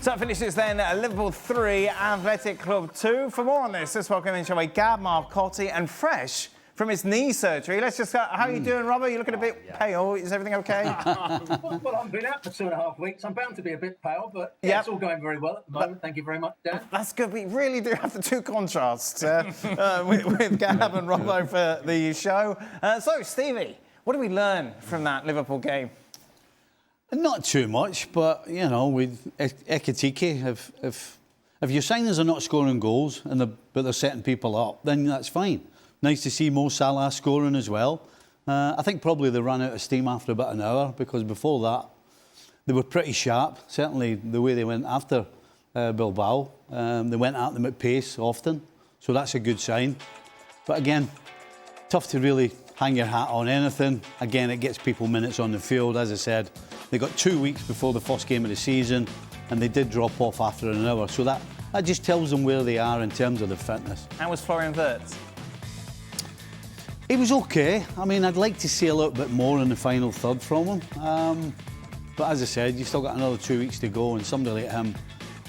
So that finishes then Liverpool 3, Athletic Club 2. For more on this, let's welcome in, shall we, Gab Marcotti, and fresh from his knee surgery. Let's just how are you doing, Robbo? You're looking a bit pale. Is everything okay? Well, I've been out for 2.5 weeks. I'm bound to be a bit pale, but it's all going very well at the moment. Thank you very much, Dan. That's good. We really do have the two contrasts with Gab and Robbo for the show. So, Stevie, what did we learn from that Liverpool game? Not too much, but, you know, with Ekitike, if your signers are not scoring goals but they're setting people up, then that's fine. Nice to see Mo Salah scoring as well. I think probably they ran out of steam after about an hour, because before that they were pretty sharp, certainly the way they went after Bilbao. They went at them at pace often, so that's a good sign. But again, tough to really hang your hat on anything. Again, it gets people minutes on the field. As I said, they got 2 weeks before the first game of the season, and they did drop off after an hour. So that just tells them where they are in terms of the fitness. How was Florian Wirtz? He was okay. I mean, I'd like to see a little bit more in the final third from him. But as I said, you've still got another 2 weeks to go, and somebody like him,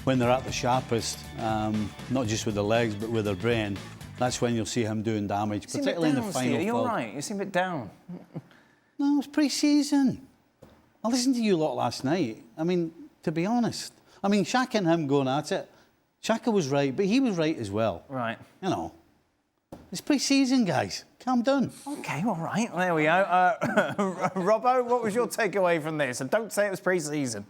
when they're at the sharpest, not just with their legs but with their brain, that's when you'll see him doing damage, particularly in the final third. You're right, you seem a bit down. No, it's pre-season. I listened to you lot last night. I mean, to be honest. I mean, Shaka and him going at it. Shaka was right, but he was right as well. Right. You know, it's pre-season, guys. Calm down. OK, all right, there we go. Robbo, what was your takeaway from this? And don't say it was pre-season.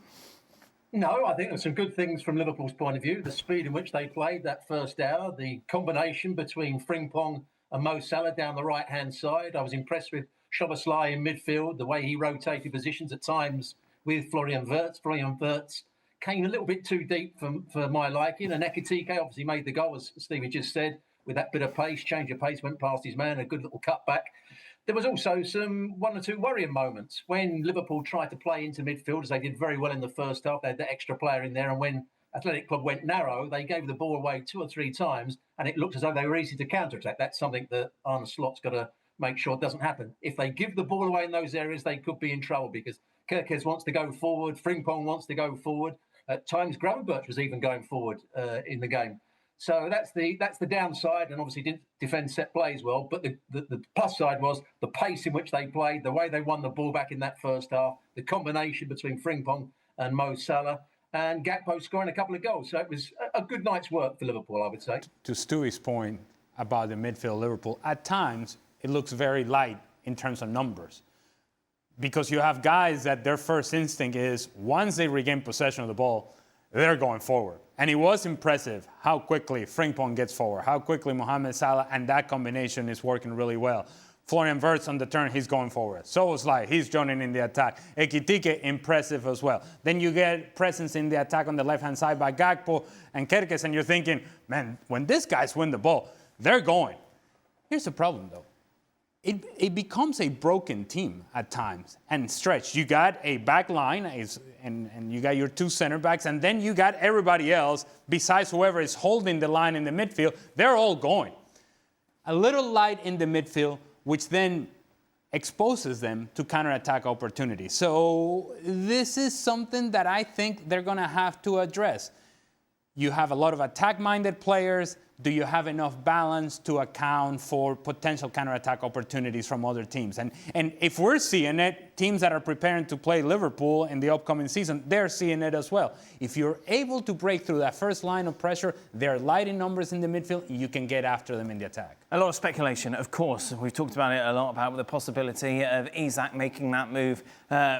No, I think there's some good things from Liverpool's point of view. The speed in which they played that first hour, the combination between Frimpong and Mo Salah down the right-hand side. I was impressed with Szoboszlai in midfield, the way he rotated positions at times with Florian Wirtz. Florian Wirtz came a little bit too deep for my liking, and Ekitike obviously made the goal, as Stevie just said, with that bit of pace, change of pace, went past his man, a good little cutback. There was also one or two worrying moments when Liverpool tried to play into midfield, as they did very well in the first half. They had the extra player in there, and when Athletic Club went narrow, they gave the ball away 2 or 3 times, and it looked as though they were easy to counter-attack. That's something that Arne Slot's got to make sure it doesn't happen. If they give the ball away in those areas, they could be in trouble, because Kerkez wants to go forward, Frimpong wants to go forward. At times, Gravenberch was even going forward in the game. So that's the downside, and obviously didn't defend set plays well. But the plus side was the pace in which they played, the way they won the ball back in that first half, the combination between Frimpong and Mo Salah, and Gakpo scoring a couple of goals. So it was a good night's work for Liverpool, I would say. To Stewie's point about the midfield Liverpool, at times it looks very light in terms of numbers, because you have guys that their first instinct is, once they regain possession of the ball, they're going forward. And it was impressive how quickly Frimpong gets forward, how quickly Mohamed Salah, and that combination is working really well. Florian Wirtz on the turn, he's going forward. Szoboszlai, he's joining in the attack. Ekitike, impressive as well. Then you get presence in the attack on the left-hand side by Gakpo and Kerkez, and you're thinking, man, when these guys win the ball, they're going. Here's the problem, though. It becomes a broken team at times and stretched. You got a back line and you got your 2 center backs, and then you got everybody else besides whoever is holding the line in the midfield. They're all going. A little light in the midfield, which then exposes them to counterattack opportunities. So this is something that I think they're going to have to address. You have a lot of attack-minded players. Do you have enough balance to account for potential counterattack opportunities from other teams? And if we're seeing it, teams that are preparing to play Liverpool in the upcoming season, they're seeing it as well. If you're able to break through that first line of pressure, they're light in numbers in the midfield, you can get after them in the attack. A lot of speculation, of course. We've talked about it a lot, about the possibility of Isak making that move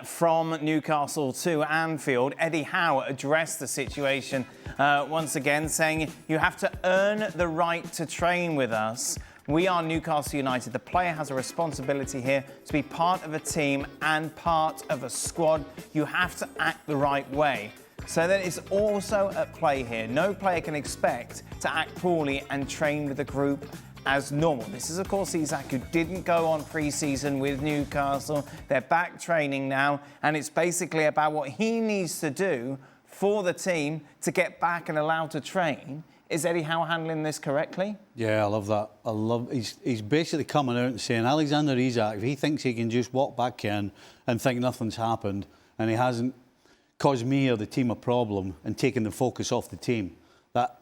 from Newcastle to Anfield. Eddie Howe addressed the situation once again, saying you have to earn the right to train with us. We are Newcastle United. The player has a responsibility here to be part of a team and part of a squad. You have to act the right way. So that is also at play here. No player can expect to act poorly and train with the group as normal. This is, of course, Isak, who didn't go on pre-season with Newcastle. They're back training now, and it's basically about what he needs to do for the team to get back and allowed to train. Is Eddie Howe handling this correctly? Yeah, I love that. He's basically coming out and saying, Alexander Isak, if he thinks he can just walk back in and think nothing's happened, and he hasn't cause me or the team a problem and taking the focus off the team.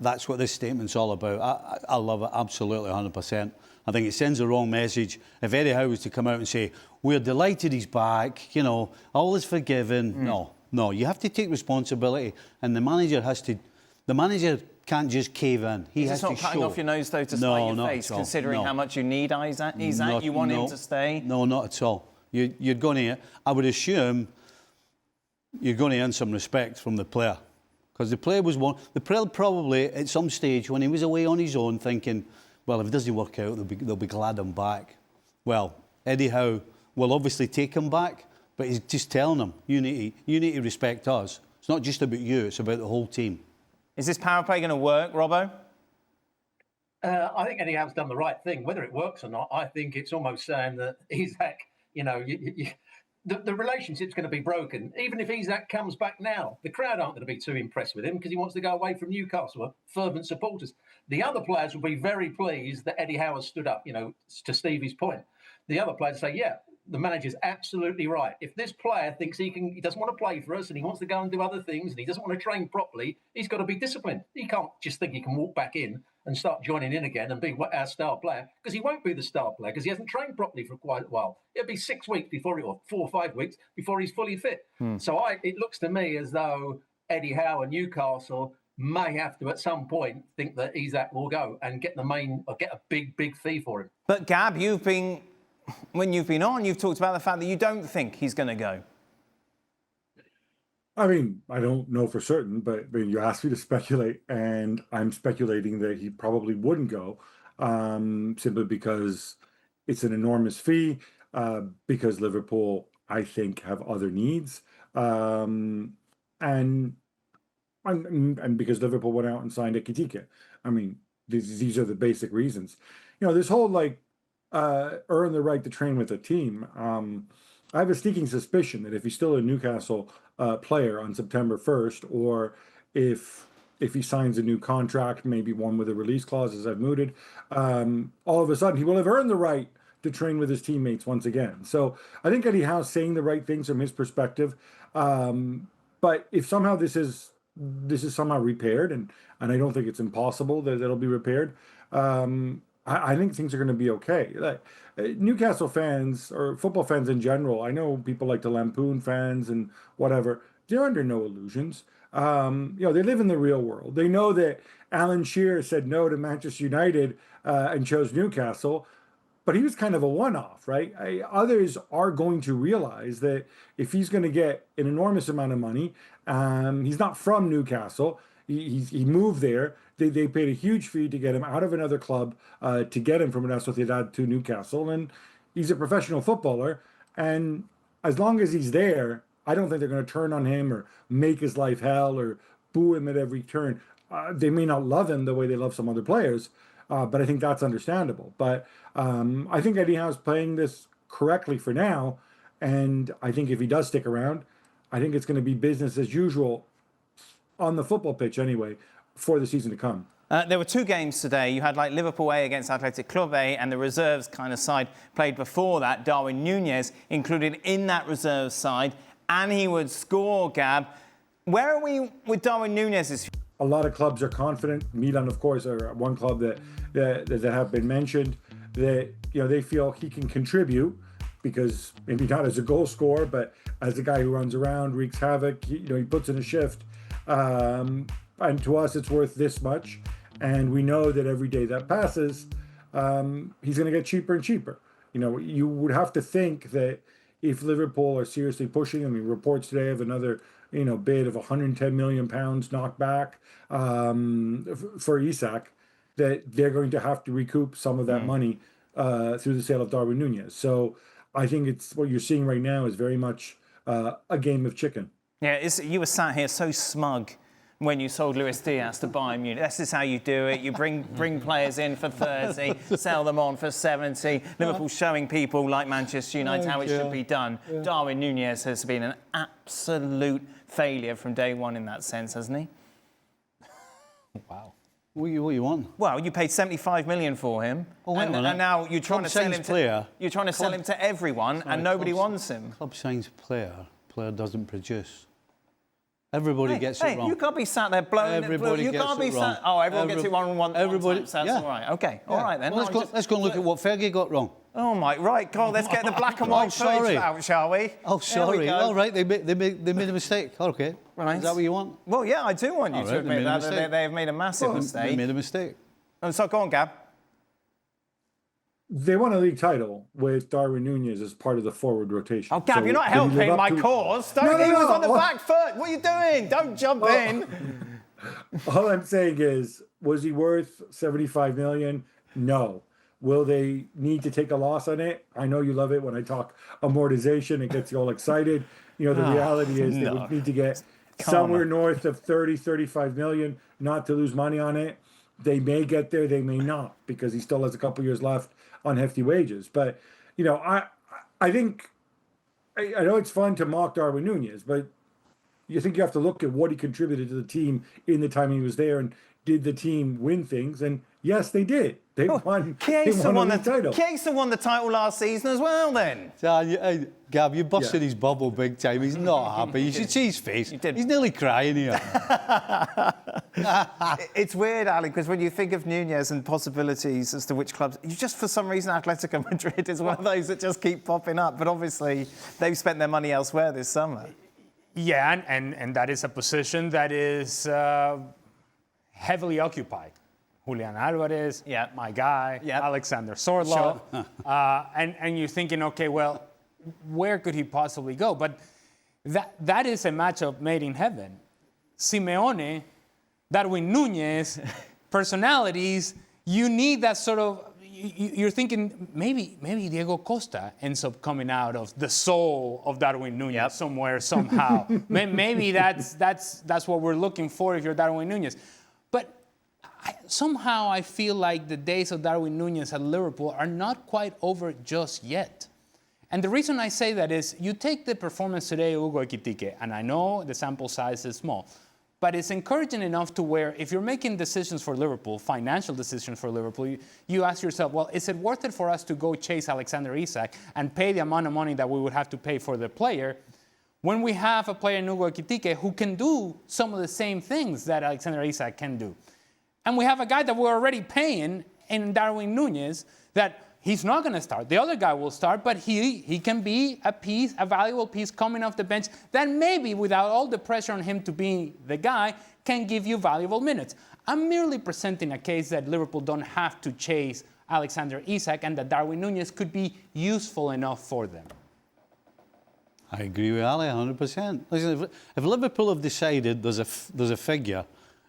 That's what this statement's all about. I love it absolutely 100%. I think it sends the wrong message. If Eddie Howe was to come out and say, we're delighted he's back, you know, all is forgiven. No, you have to take responsibility, and the manager can't just cave in. He has to show. It's not cutting off your nose, though, to spite your face, considering how much you need Isak. You want him to stay? No, not at all. You're going to, I would assume, you're going to earn some respect from the player. Because the player was one. The player probably, at some stage, when he was away on his own, thinking, well, if it doesn't work out, they'll be glad I'm back. Well, Eddie Howe will obviously take him back, but he's just telling him, you need to respect us. It's not just about you, it's about the whole team. Is this power play going to work, Robbo? I think Eddie Howe's done the right thing. Whether it works or not, I think it's almost saying that Isak, you know, the relationship's going to be broken. Even if Isak comes back now, the crowd aren't going to be too impressed with him because he wants to go away from Newcastle, are fervent supporters. The other players will be very pleased that Eddie Howe has stood up, you know, to Stevie's point. The other players say, yeah, the manager's absolutely right. If this player thinks he doesn't want to play for us and he wants to go and do other things and he doesn't want to train properly, he's got to be disciplined. He can't just think he can walk back in and start joining in again and be our star player, because he won't be the star player because he hasn't trained properly for quite a while. It'll be 6 weeks before, or 4 or 5 weeks before he's fully fit. So it looks to me as though Eddie Howe and Newcastle may have to, at some point, think that Isak will go and get a big fee for him. But Gab, when you've been on, you've talked about the fact that you don't think he's going to go. I mean, I don't know for certain, but you asked me to speculate, and I'm speculating that he probably wouldn't go, simply because it's an enormous fee, because Liverpool, I think, have other needs, and because Liverpool went out and signed Ekitike. I mean, these are the basic reasons. You know, this whole earn the right to train with a team. I have a sneaking suspicion that if he's still a Newcastle player on September 1st, or if he signs a new contract, maybe one with a release clause, as I've mooted, all of a sudden he will have earned the right to train with his teammates once again. So I think Eddie Howe's saying the right things from his perspective. But if somehow this is somehow repaired, and I don't think it's impossible that it'll be repaired, I think things are going to be okay. Newcastle fans, or football fans in general, I know people like to lampoon fans and whatever. They're under no illusions. They live in the real world. They know that Alan Shearer said no to Manchester United and chose Newcastle, but he was kind of a one-off, right? Others are going to realize that if he's going to get an enormous amount of money, he's not from Newcastle. He moved there. They paid a huge fee to get him out of another club, to get him from Real Sociedad to Newcastle. And he's a professional footballer. And as long as he's there, I don't think they're going to turn on him or make his life hell or boo him at every turn. They may not love him the way they love some other players, but I think that's understandable. But I think Eddie Howe's playing this correctly for now. And I think if he does stick around, I think it's going to be business as usual on the football pitch anyway, for the season to come. There were 2 games today. You had Liverpool A against Athletic Club A, and the reserves kind of side played before that. Darwin Nunez included in that reserve side, and he would score, Gab. Where are we with Darwin Nunez? A lot of clubs are confident. Milan, of course, are one club that have been mentioned, that they feel he can contribute, because maybe not as a goal scorer, but as a guy who runs around, wreaks havoc. He puts in a shift. And to us, it's worth this much. And we know that every day that passes, he's going to get cheaper and cheaper. You would have to think that if Liverpool are seriously pushing, reports today of another, bid of £110 million knocked back for Isak, that they're going to have to recoup some of that money through the sale of Darwin Nunez. So I think it's what you're seeing right now is very much a game of chicken. Yeah, you were sat here so smug when you sold Luis Diaz to Bayern Munich. This is how you do it. You bring players in for 30, sell them on for 70. Liverpool showing people like Manchester United how it should be done. Yeah. Darwin Nunez has been an absolute failure from day one in that sense, hasn't he? Wow. What you want? Well, you paid 75 million for him, and now you're trying to sell him to you're trying to sell him to everyone, and nobody wants him. Club signs player doesn't produce. Everybody gets it wrong. You can't be sat there blowing Everybody it. You gets can't be it wrong. sat. Oh, everyone gets it wrong one time, so that's all right. Okay, all right then. Well, let's go and look at what Fergie got wrong. Oh my, right, go on, let's get the black and white footage out, shall we? Oh, sorry. All right, they made a mistake. Okay. Right. Is that what you want? Well, yeah, I do want you to admit that they have made a massive mistake. They made a mistake. So go on, Gab. They won a league title with Darwin Nunez as part of the forward rotation. Oh, Gab, So you're not did he live helping up my to- cause. He No. was on the back foot. What are you doing? Don't jump in. All I'm saying is, was he worth 75 million? No. Will they need to take a loss on it? I know you love it when I talk amortization. It gets you all excited. You know, the reality is they would need to get somewhere north of 30, 35 million not to lose money on it. They may get there, they may not, because he still has a couple years left on hefty wages. But, you know, I think, I know it's fun to mock Darwin Nunez, but you think you have to look at what he contributed to the team in the time he was there, and did the team win things? And yes, they did. They won. Chiesa won the title. Chiesa won the title last season as well. Then. Hey, Gab, you busted his bubble big time. He's not happy. You should see his face. He's nearly crying here. It's weird, Ali, because when you think of Nunez and possibilities as to which clubs, you just for some reason Atletico Madrid is one of those that just keep popping up. But obviously they've spent their money elsewhere this summer. Yeah, and that is a position that is heavily occupied. Julian Alvarez, my guy, Alexander Sorloth. Sure. And you're thinking, okay, well, where could he possibly go? But that is a matchup made in heaven. Simeone, Darwin Nunez, personalities, you need that sort of, you're thinking maybe Diego Costa ends up coming out of the soul of Darwin Nunez somewhere, somehow. Maybe that's what we're looking for if you're Darwin Nunez. But somehow I feel like the days of Darwin Nunez at Liverpool are not quite over just yet. And the reason I say that is you take the performance today of Hugo Ekitike, and I know the sample size is small, but it's encouraging enough to where if you're making decisions for Liverpool, financial decisions for Liverpool, you ask yourself, well, is it worth it for us to go chase Alexander Isak and pay the amount of money that we would have to pay for the player when we have a player in Hugo Ekitike who can do some of the same things that Alexander Isak can do? And we have a guy that we're already paying in Darwin Nunez that he's not going to start. The other guy will start, but he can be a valuable piece coming off the bench that maybe without all the pressure on him to be the guy can give you valuable minutes. I'm merely presenting a case that Liverpool don't have to chase Alexander Isak and that Darwin Nunez could be useful enough for them. I agree with Ali 100%. Listen, if Liverpool have decided there's a figure,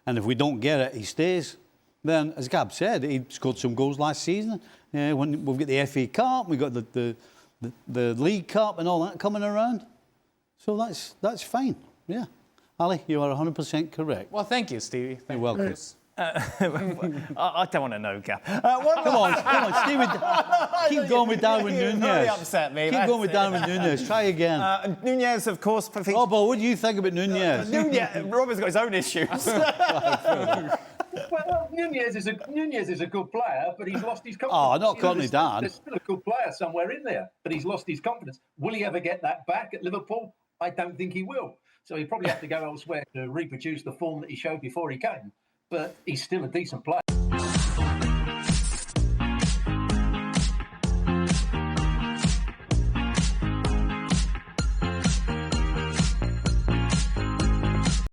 and if we don't get it, he stays. Then, as Gab said, he scored some goals last season. When we've got the FA Cup, we've got the League Cup and all that coming around. So that's fine. Yeah. Ali, you are 100% correct. Well, thank you, Stevie. You're welcome. I don't want to know, Gab. Come on, stay with, keep going with Darwin Nunez. Really upset me. Keep going with Darwin Nunez. Try again. Nunez, of course. But what do you think about Nunez? Robin's got his own issues. Well, Nunez is a good player, but he's lost his confidence. Oh, not currently, Dan. There's still a good player somewhere in there, but he's lost his confidence. Will he ever get that back at Liverpool? I don't think he will. So he'll probably have to go elsewhere to reproduce the form that he showed before he came. But he's still a decent player.